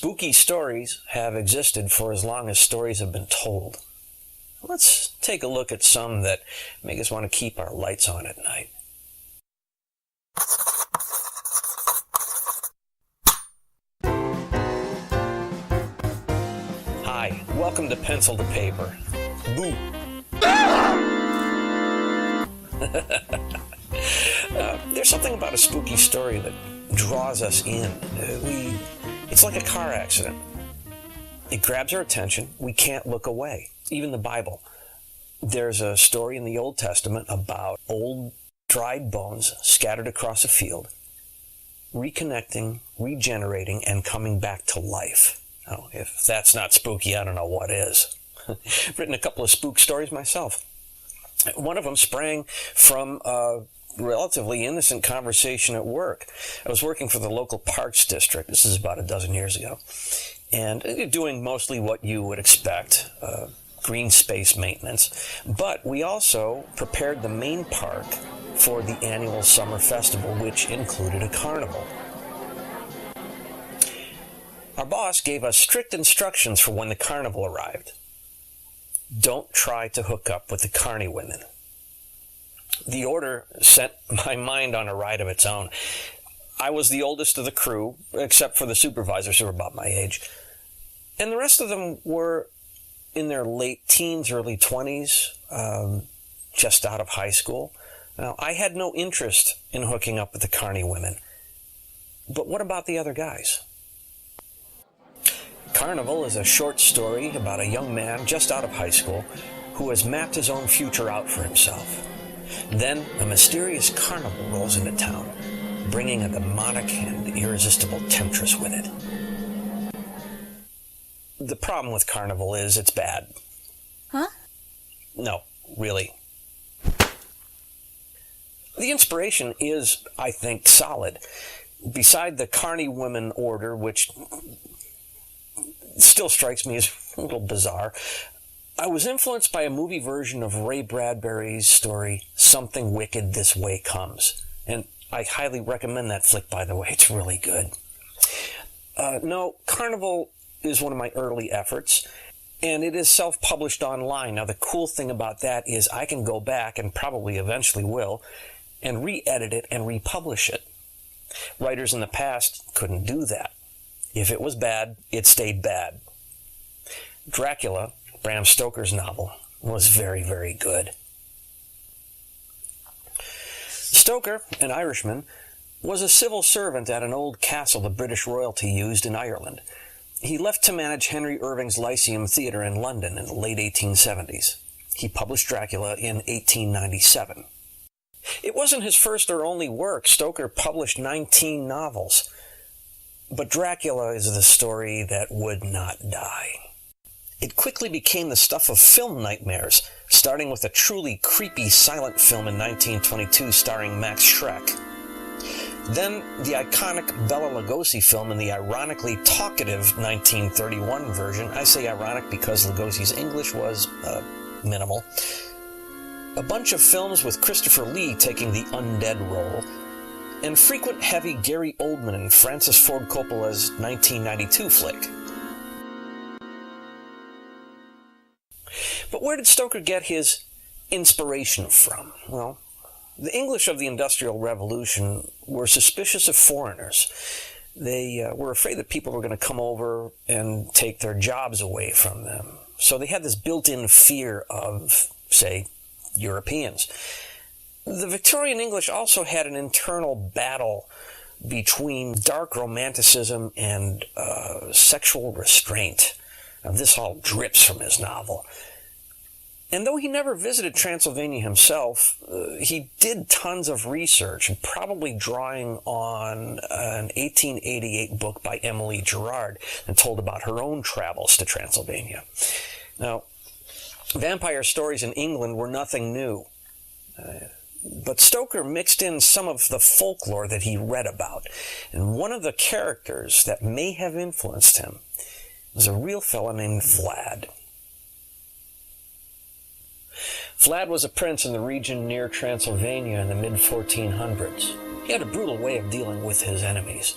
Spooky stories have existed for as long as stories have been told. Let's take a look at some that make us want to keep our lights on at night. Hi, welcome to Pencil to Paper. Boo! There's something about a spooky story that draws us in. It's like a car accident. It grabs our attention. We can't look away. Even the Bible. There's a story in the Old Testament about old, dried bones scattered across a field, reconnecting, regenerating, and coming back to life. Oh, if that's not spooky, I don't know what is. I've written a couple of spook stories myself. One of them sprang from a relatively innocent conversation at work. I was working for the local parks district. This is about a dozen years ago. And doing mostly what you would expect, green space maintenance. But we also prepared the main park for the annual summer festival, which included a carnival. Our boss gave us strict instructions for when the carnival arrived. Don't try to hook up with the carny women. The order sent my mind on a ride of its own. I was the oldest of the crew, except for the supervisors who were about my age. And the rest of them were in their late teens, early 20s, just out of high school. Now, I had no interest in hooking up with the carny women. But what about the other guys? Carnival is a short story about a young man just out of high school who has mapped his own future out for himself. Then a mysterious carnival rolls into town, bringing a demonic and irresistible temptress with it. The problem with carnival is it's bad. Huh? No, really. The inspiration is, I think, solid. Beside the carny women order, which still strikes me as a little bizarre, I was influenced by a movie version of Ray Bradbury's story, Something Wicked This Way Comes. And I highly recommend that flick, by the way. It's really good. No, Carnival is one of my early efforts, and it is self-published online. Now, the cool thing about that is I can go back, and probably eventually will, and re-edit it and republish it. Writers in the past couldn't do that. If it was bad, it stayed bad. Dracula, Bram Stoker's novel, was very, very good. Stoker, an Irishman, was a civil servant at an old castle the British royalty used in Ireland. He left to manage Henry Irving's Lyceum Theatre in London in the late 1870s. He published Dracula in 1897. It wasn't his first or only work. Stoker published 19 novels. But Dracula is the story that would not die. It quickly became the stuff of film nightmares, starting with a truly creepy silent film in 1922 starring Max Schreck. Then the iconic Bela Lugosi film in the ironically talkative 1931 version. I say ironic because Lugosi's English was minimal. A bunch of films with Christopher Lee taking the undead role, and frequent heavy Gary Oldman and Francis Ford Coppola's 1992 flick. But where did Stoker get his inspiration from? Well, the English of the Industrial Revolution were suspicious of foreigners. They were afraid that people were going to come over and take their jobs away from them. So they had this built-in fear of, say, Europeans. The Victorian English also had an internal battle between dark romanticism and sexual restraint. Now, this all drips from his novel. And though he never visited Transylvania himself, he did tons of research, probably drawing on an 1888 book by Emily Gerard and told about her own travels to Transylvania. Now, vampire stories in England were nothing new. But Stoker mixed in some of the folklore that he read about. And one of the characters that may have influenced him was a real fellow named Vlad. Vlad was a prince in the region near Transylvania in the mid-1400s. He had a brutal way of dealing with his enemies.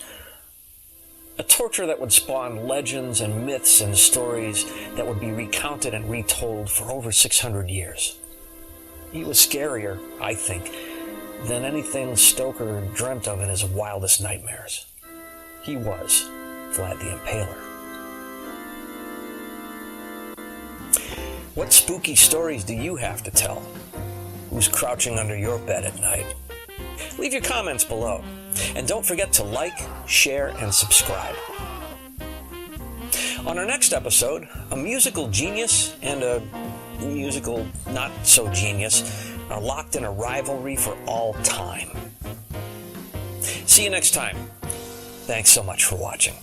A torture that would spawn legends and myths and stories that would be recounted and retold for over 600 years. He was scarier, I think, than anything Stoker dreamt of in his wildest nightmares. He was Vlad the Impaler. What spooky stories do you have to tell? Who's crouching under your bed at night? Leave your comments below. And don't forget to like, share, and subscribe. On our next episode, a musical genius and a musical not-so-genius are locked in a rivalry for all time. See you next time. Thanks so much for watching.